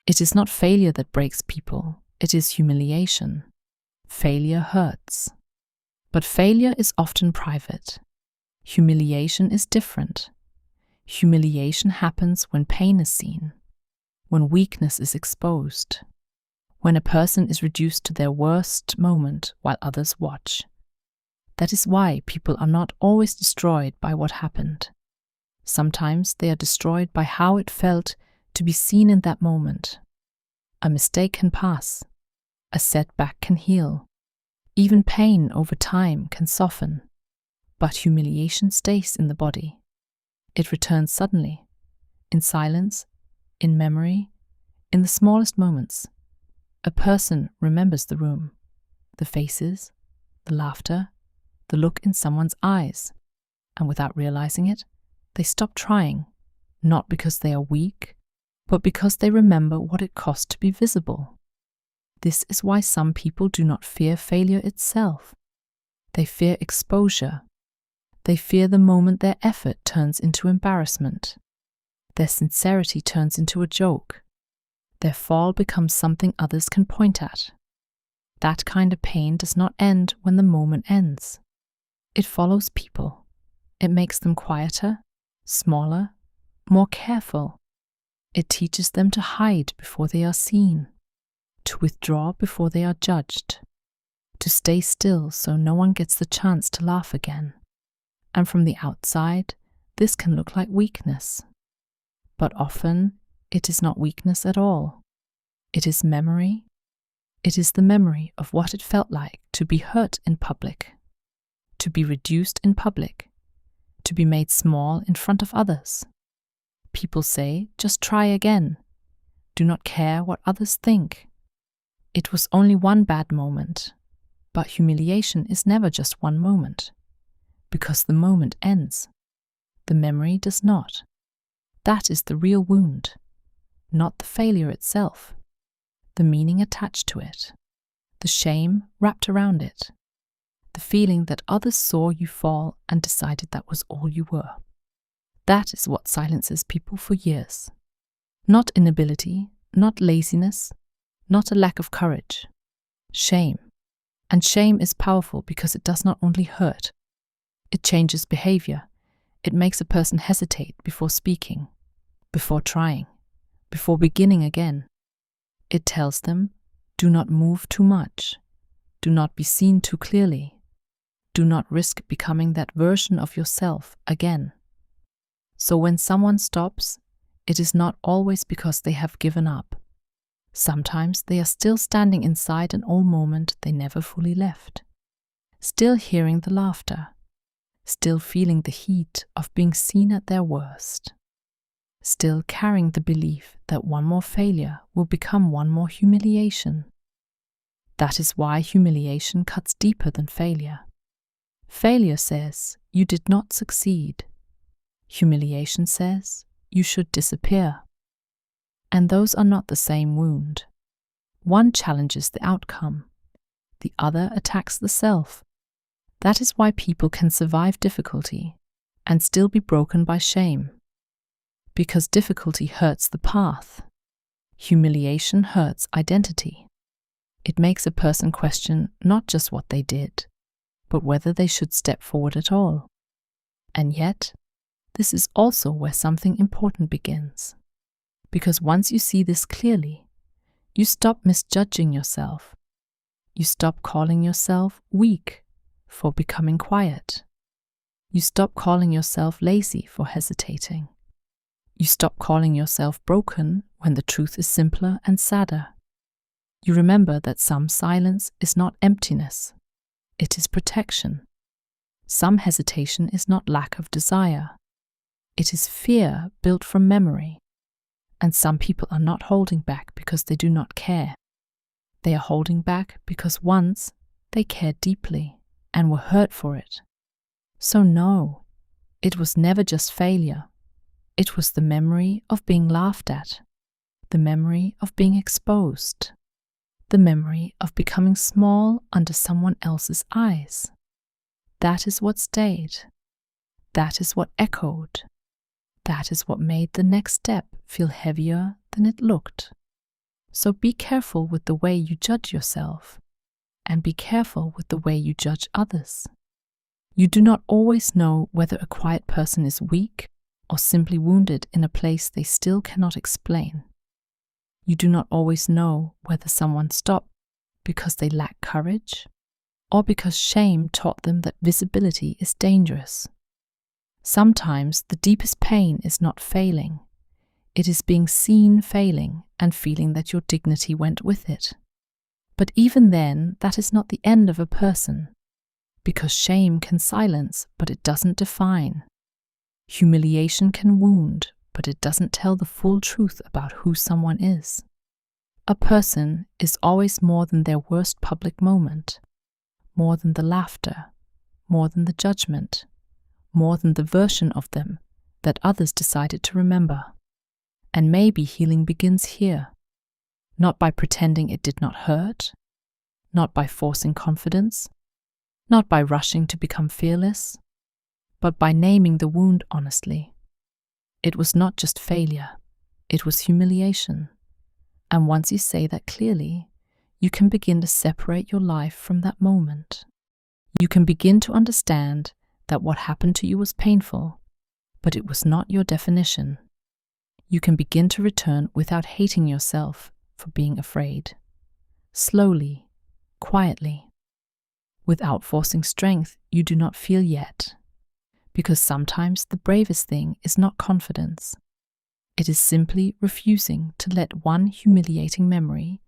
It is not failure that breaks people, it is humiliation. Failure hurts. But failure is often private. Humiliation is different. Humiliation happens when pain is seen, when weakness is exposed, when a person is reduced to their worst moment while others watch. That is why people are not always destroyed by what happened. Sometimes they are destroyed by how it felt to be seen in that moment. A mistake can pass. A setback can heal. Even pain over time can soften. But humiliation stays in the body. It returns suddenly, in silence, in memory, in the smallest moments. A person remembers the room, the faces, the laughter, the look in someone's eyes, and without realizing it, they stop trying, not because they are weak, but because they remember what it cost to be visible. This is why some people do not fear failure itself. They fear exposure. They fear the moment their effort turns into embarrassment. Their sincerity turns into a joke. Their fall becomes something others can point at. That kind of pain does not end when the moment ends. It follows people. It makes them quieter, smaller, more careful. It teaches them to hide before they are seen, to withdraw before they are judged, to stay still so no one gets the chance to laugh again. And from the outside, this can look like weakness. But often, it is not weakness at all. It is memory. It is the memory of what it felt like to be hurt in public, to be reduced in public, to be made small in front of others. People say, just try again. Do not care what others think. It was only one bad moment, but humiliation is never just one moment, because the moment ends. The memory does not. That is the real wound, not the failure itself, the meaning attached to it, the shame wrapped around it, the feeling that others saw you fall and decided that was all you were. That is what silences people for years. Not inability, not laziness, not a lack of courage. Shame. And shame is powerful because it does not only hurt. It changes behavior. It makes a person hesitate before speaking, before trying, before beginning again. It tells them, do not move too much. Do not be seen too clearly. Do not risk becoming that version of yourself again. So when someone stops, it is not always because they have given up. Sometimes they are still standing inside an old moment they never fully left, still hearing the laughter, still feeling the heat of being seen at their worst, still carrying the belief that one more failure will become one more humiliation. That is why humiliation cuts deeper than failure. Failure says you did not succeed. Humiliation says you should disappear. And those are not the same wound. One challenges the outcome. The other attacks the self. That is why people can survive difficulty and still be broken by shame. Because difficulty hurts the path. Humiliation hurts identity. It makes a person question not just what they did, but whether they should step forward at all. And yet, this is also where something important begins. Because once you see this clearly, you stop misjudging yourself. You stop calling yourself weak for becoming quiet. You stop calling yourself lazy for hesitating. You stop calling yourself broken when the truth is simpler and sadder. You remember that some silence is not emptiness. It is protection. Some hesitation is not lack of desire. It is fear built from memory. And some people are not holding back because they do not care. They are holding back because once they cared deeply and were hurt for it. So no, it was never just failure. It was the memory of being laughed at, the memory of being exposed, the memory of becoming small under someone else's eyes. That is what stayed. That is what echoed. That is what made the next step feel heavier than it looked. So be careful with the way you judge yourself, and be careful with the way you judge others. You do not always know whether a quiet person is weak or simply wounded in a place they still cannot explain. You do not always know whether someone stopped because they lack courage or because shame taught them that visibility is dangerous. Sometimes the deepest pain is not failing. It is being seen failing and feeling that your dignity went with it. But even then, that is not the end of a person, because shame can silence, but it doesn't define. Humiliation can wound, but it doesn't tell the full truth about who someone is. A person is always more than their worst public moment, more than the laughter, more than the judgment, more than the version of them that others decided to remember. And maybe healing begins here, not by pretending it did not hurt, not by forcing confidence, not by rushing to become fearless, but by naming the wound honestly. It was not just failure, it was humiliation. And once you say that clearly, you can begin to separate your life from that moment. You can begin to understand that what happened to you was painful, but it was not your definition. You can begin to return without hating yourself for being afraid. Slowly, quietly, without forcing strength you do not feel yet. Because sometimes the bravest thing is not confidence. It is simply refusing to let one humiliating memory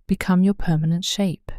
become your permanent shape.